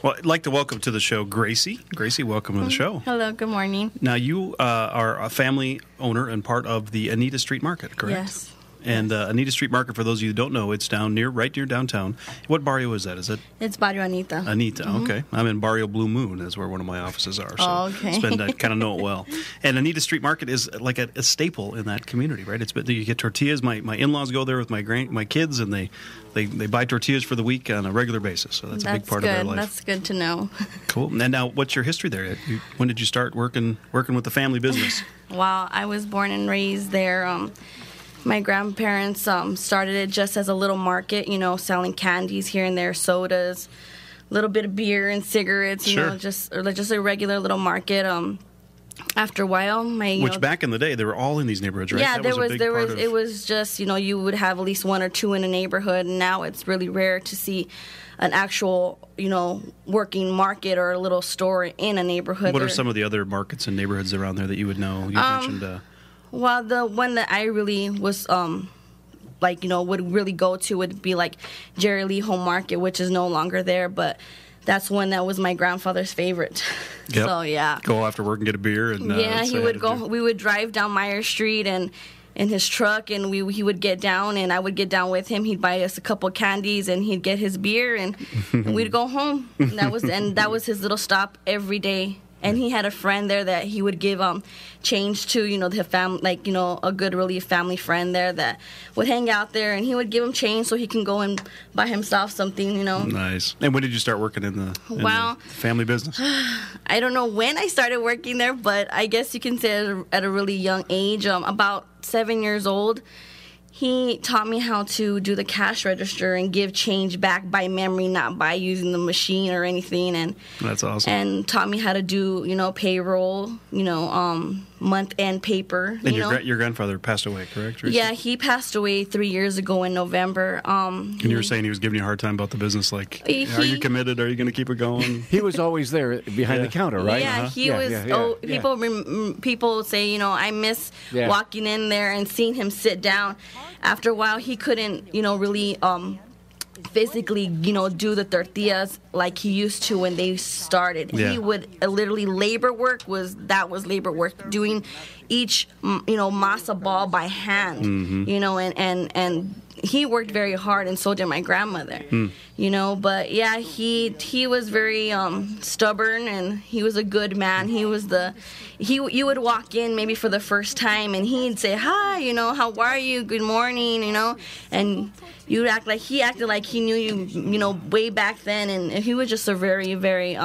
Well, I'd like to welcome to the show Gracie. Gracie, welcome to the show. Hello, good morning. Now, you are a family owner and part of the Anita Street Market, correct? Yes. And Anita Street Market, for those of you who don't know, it's right near downtown. What barrio is that? Is it? It's Barrio Anita. Anita, okay. I'm in Barrio Blue Moon. That's where one of my offices are. So okay. I kind of know it well. And Anita Street Market is like a staple in that community, right? You get tortillas. My in-laws go there with my kids, and they buy tortillas for the week on a regular basis. So that's a big part of their life. That's good to know. Cool. And now, what's your history there? When did you start working with the family business? Well, I was born and raised there. My grandparents started it just as a little market, selling candies here and there, sodas, a little bit of beer and cigarettes, just a regular little market. After a while, which back in the day, they were all in these neighborhoods, right? Yeah, it was just, you would have at least one or two in a neighborhood, and now it's really rare to see an actual, working market or a little store in a neighborhood. What are some of the other markets and neighborhoods around there that you would know? You mentioned... Well, the one that I really was, would really go to would be like Jerry Lee Home Market, which is no longer there, but that's one that was my grandfather's favorite. Yep. So, yeah. Go after work and get a beer. And he would go. We would drive down Meyer Street and in his truck, and he would get down, and I would get down with him. He'd buy us a couple of candies, and he'd get his beer, and we'd go home. And that was his little stop every day. And he had a friend there that he would give change to, the family, a good, really family friend there that would hang out there, and he would give him change so he can go and buy himself something, Nice. And when did you start working in the family business? I don't know when I started working there, but I guess you can say at a really young age, about 7 years old. He taught me how to do the cash register and give change back by memory, not by using the machine or anything. And that's awesome. And taught me how to do, payroll, month-end paper. And your grandfather passed away, correct? Recently? Yeah, he passed away 3 years ago in November. And you were saying he was giving you a hard time about the business, are you committed? Are you going to keep it going? He was always there behind the counter, right? Yeah, he was. Yeah. People say, I miss walking in there and seeing him sit down. After a while, he couldn't, really physically, do the tortillas like he used to when they started. Yeah. He would literally labor work was labor work, doing each, masa ball by hand, and he worked very hard, and so did my grandmother, but yeah, he was very stubborn, and he was a good man. You would walk in maybe for the first time, and he'd say, hi, how are you, good morning, and you'd he acted like he knew you, way back then, and he was just a very, very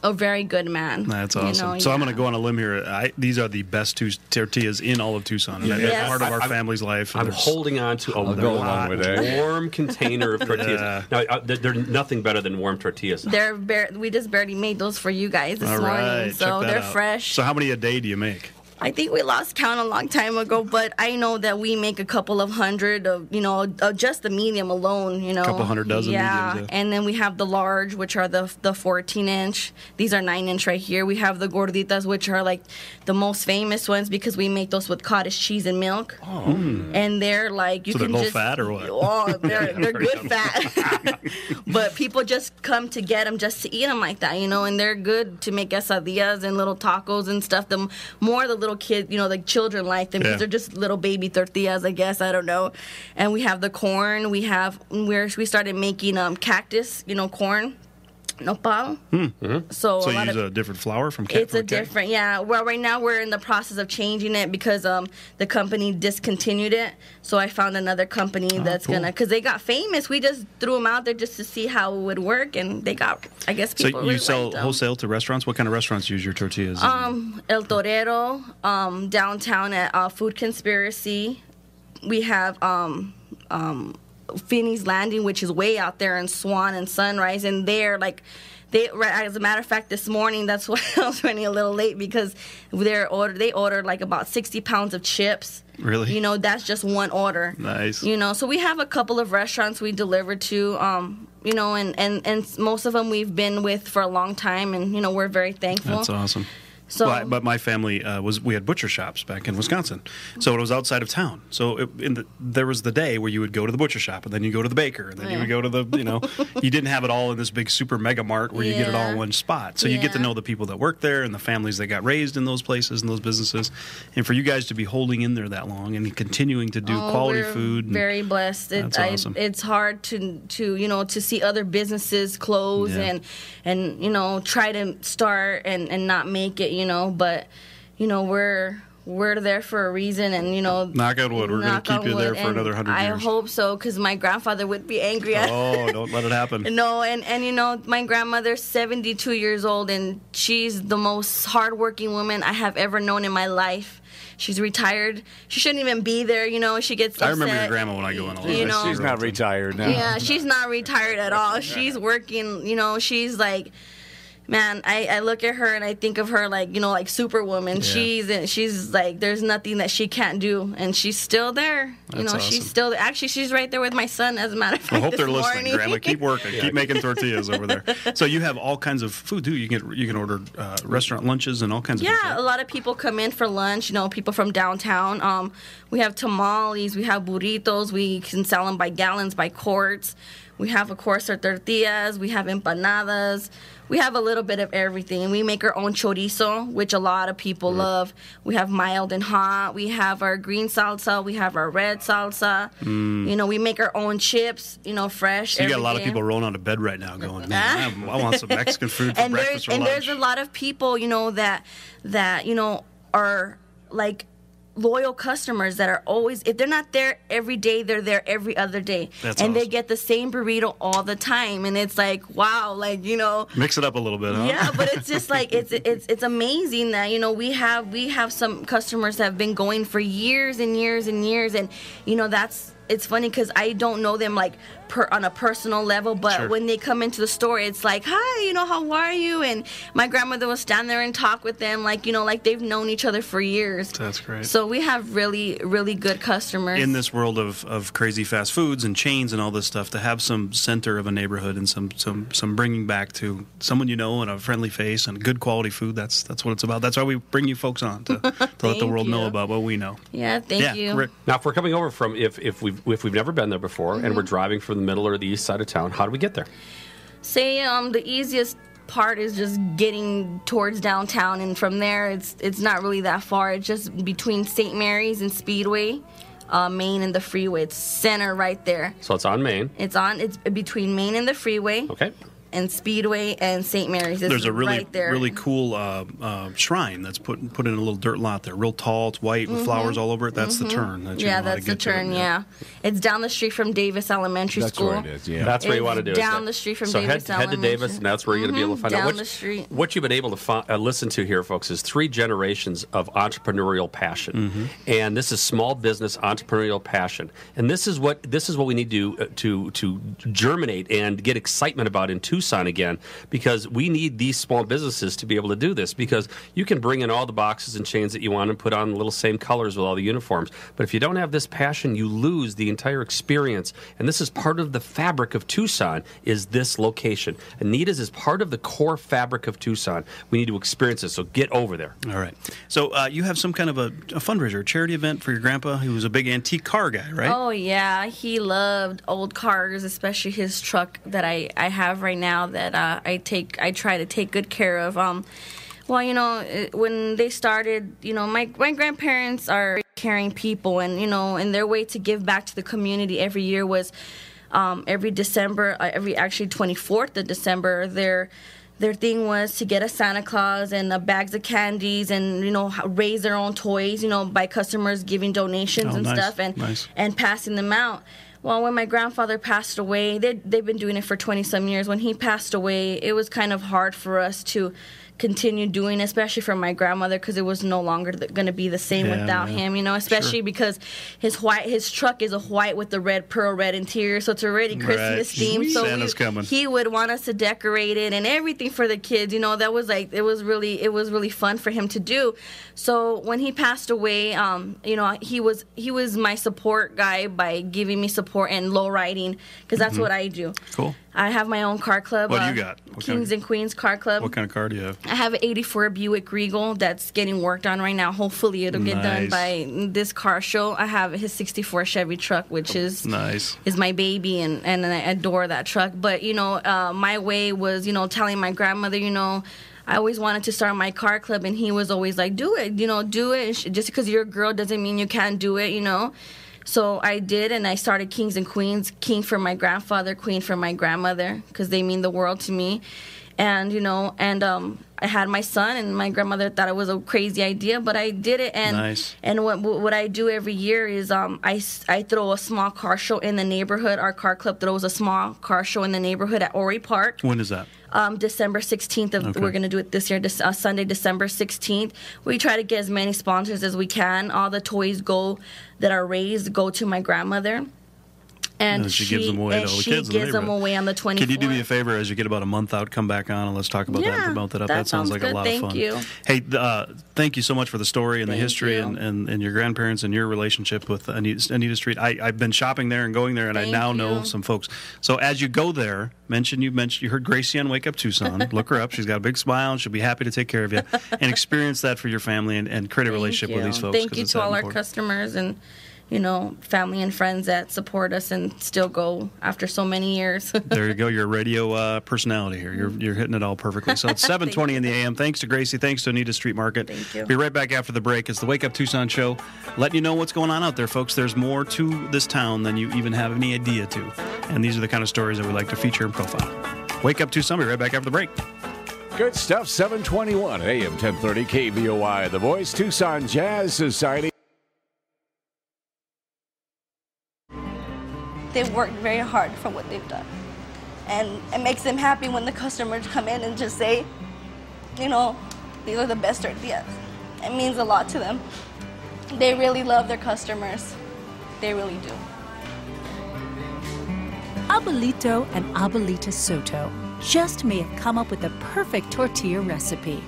a very good man. That's awesome. So I'm going to go on a limb here. These are the best two tortillas in all of Tucson. Yes. Part of our family's life. I'm holding on to a warm container of tortillas. Now, they're nothing better than warm tortillas. We just barely made those for you guys this morning, so they're fresh. So how many a day do you make? I think we lost count a long time ago, but I know that we make a couple of hundred of, just the medium alone, A couple hundred dozen mediums. Yeah, and then we have the large, which are the 14-inch. These are 9-inch right here. We have the gorditas, which are like the most famous ones because we make those with cottage cheese and milk. Oh. And they're like, they're low fat or what? Oh, they're good fat. But people just come to get them just to eat them like that, and they're good to make quesadillas and little tacos and stuff. The more the little kids, the children like them because they're just little baby tortillas, I guess. I don't know. And we have the corn. We started making cactus, corn. Nopal. Mm-hmm. So you use a different flour from cactus? It's a different, yeah. Well, right now we're in the process of changing it because the company discontinued it. So I found another company that's because they got famous. We just threw them out there just to see how it would work, and they got, I guess, people So you sell wholesale to restaurants? What kind of restaurants use your tortillas? El Torero, downtown at Food Conspiracy. We have Finney's Landing, which is way out there in Swan and Sunrise, and as a matter of fact, this morning, that's why I was running a little late because they ordered like about 60 pounds of chips. Really? That's just one order. Nice. So we have a couple of restaurants we deliver to, and most of them we've been with for a long time, and we're very thankful. That's awesome. So, but my family we had butcher shops back in Wisconsin, so it was outside of town. So there was the day where you would go to the butcher shop, and then you go to the baker, and then you would go to the you didn't have it all in this big super mega mart where you get it all in one spot. So you get to know the people that work there and the families that got raised in those places and those businesses, and for you guys to be holding in there that long and continuing to do quality food. Very blessed. That's awesome. It's hard to see other businesses close and try to start and not make it. But we're there for a reason, and knock on wood, we're going to keep you there for another 100 years. I hope so, because my grandfather would be angry. Don't let it happen. No, and my grandmother's 72 years old, and she's the most hardworking woman I have ever known in my life. She's retired. She shouldn't even be there. She gets upset. I remember your grandma when I go in a lot. She's not retired now. Yeah, she's not retired at all. She's working. She's like, man, I look at her and I think of her like Superwoman. Yeah. She's like, there's nothing that she can't do, and she's still there. That's awesome. She's still there. Actually, she's right there with my son, as a matter of fact. I hope they're listening, Grandma. Keep working. Keep making tortillas over there. So you have all kinds of food too. You can order restaurant lunches and all kinds of things. Yeah, a lot of people come in for lunch. People from downtown. We have tamales. We have burritos. We can sell them by gallons, by quarts. We have, of course, our tortillas. We have empanadas. We have a little bit of everything. We make our own chorizo, which a lot of people love. We have mild and hot. We have our green salsa. We have our red salsa. We make our own chips, fresh. So you got a lot of people rolling out of bed right now going, man, I want some Mexican food for breakfast or lunch. And there's a lot of people, that are like loyal customers that are always, if they're not there every day, they're there every other day. That's and awesome. They get the same burrito all the time, and it's like, wow, mix it up a little bit, huh? Yeah, but it's just like it's amazing that we have some customers that have been going for years and years and years, and it's funny because I don't know them on a personal level, but when they come into the store, it's like, hi, how are you? And my grandmother will stand there and talk with them like they've known each other for years. That's great. So we have really, really good customers. In this world of crazy fast foods and chains and all this stuff, to have some center of a neighborhood and some bringing back to someone and a friendly face and good quality food, that's what it's about. That's why we bring you folks on to let the world know about what we know. Yeah, thank you. Rick. Now, if we're coming over from, if we've never been there before and we're driving from the middle or the east side of town, how do we get there? Say the easiest part is just getting towards downtown, and from there it's not really that far. It's just between St. Mary's and Speedway, Main and the freeway. It's center right there. So it's on Main. It's between Main and the freeway. Okay. And Speedway and St. Mary's. There's a really right there. really cool shrine that's put in a little dirt lot there, real tall. It's white with flowers all over it. That's the turn. That's the turn. Yeah, it's down the street from Davis Elementary School. That's where it is. Yeah, that's where you want to do it. Down the street from Davis Elementary. Head to Davis, and that's where you're going to be able to find out. Down the street. What you've been able to listen to here, folks, is 3 generations of entrepreneurial passion, and this is small business entrepreneurial passion, and this is what we need to germinate and get excitement about in Tucson again. Because we need these small businesses to be able to do this, because you can bring in all the boxes and chains that you want and put on the little same colors with all the uniforms. But if you don't have this passion, you lose the entire experience. And this is part of the fabric of Tucson, is this location. Anita's is part of the core fabric of Tucson. We need to experience this, so get over there. All right. So you have some kind of a fundraiser, a charity event for your grandpa, who was a big antique car guy, right? Oh, yeah. He loved old cars, especially his truck that I have right now that I try to take good care of. When they started, my grandparents are caring people, and their way to give back to the community every year was every December, actually 24th of December, their thing was to get a Santa Claus and bags of candies and, raise their own toys, by customers giving donations stuff and passing them out. Well, when my grandfather passed away, they've been doing it for 20-some years. When he passed away, it was kind of hard for us to continue doing, especially for my grandmother, because it was no longer going to be the same without him, especially because his truck is a white with the pearl red interior, so it's already Christmas themed. So Santa's coming. He would want us to decorate it and everything for the kids. That was it was really fun for him to do. So when he passed away, he was my support guy by giving me support and low riding, because that's what I do. Cool. I have my own car club. What do you got? Kings and Queens Car Club. What kind of car do you have? I have an 84 Buick Regal that's getting worked on right now. Hopefully it'll get done by this car show. I have his 64 Chevy truck, which is my baby, and I adore that truck. But, my way was, telling my grandmother, I always wanted to start my car club, and he was always like, do it, do it. Just because you're a girl doesn't mean you can't do it, So I did, and I started Kings and Queens, King for my grandfather, Queen for my grandmother, because they mean the world to me. And, I had my son, and my grandmother thought it was a crazy idea, but I did it. And what I do every year is I throw a small car show in the neighborhood. Our car club throws a small car show in the neighborhood at Ori Park. When is that? December 16th. We're going to do it this year, Sunday, December 16th. We try to get as many sponsors as we can. All the toys that are raised go to my grandmother. And she gives them away to all the kids. She gives them away on the 24th. Can you do me a favor as you get about a month out, come back on and let's talk about that and promote that up? That sounds like a lot of fun. Thank you. Hey, thank you so much for the story and the history and your grandparents and your relationship with Anita Street. I've been shopping there and going there, and I now know some folks. So as you go there, you heard Gracie on Wake Up Tucson. Look her up. She's got a big smile, and she'll be happy to take care of you and experience that for your family and create a relationship with these folks. Thank you to all our customers and family and friends that support us and still go after so many years. There you go. You're a radio personality here. You're hitting it all perfectly. So it's 7:20 in the a.m. Thanks to Gracie. Thanks to Anita Street Market. Thank you. Be right back after the break. It's the Wake Up Tucson show. Letting you know what's going on out there, folks. There's more to this town than you even have any idea to. And these are the kind of stories that we like to feature and profile. Wake Up Tucson. Be right back after the break. Good stuff. 721 AM 1030 KVOI. The Voice, Tucson Jazz Society. They've worked very hard for what they've done. And it makes them happy when the customers come in and just say, these are the best tortillas. It means a lot to them. They really love their customers. They really do. Abuelito and Abuelita Soto just may have come up with the perfect tortilla recipe.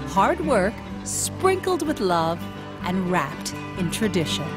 Hard work, sprinkled with love, and wrapped in tradition.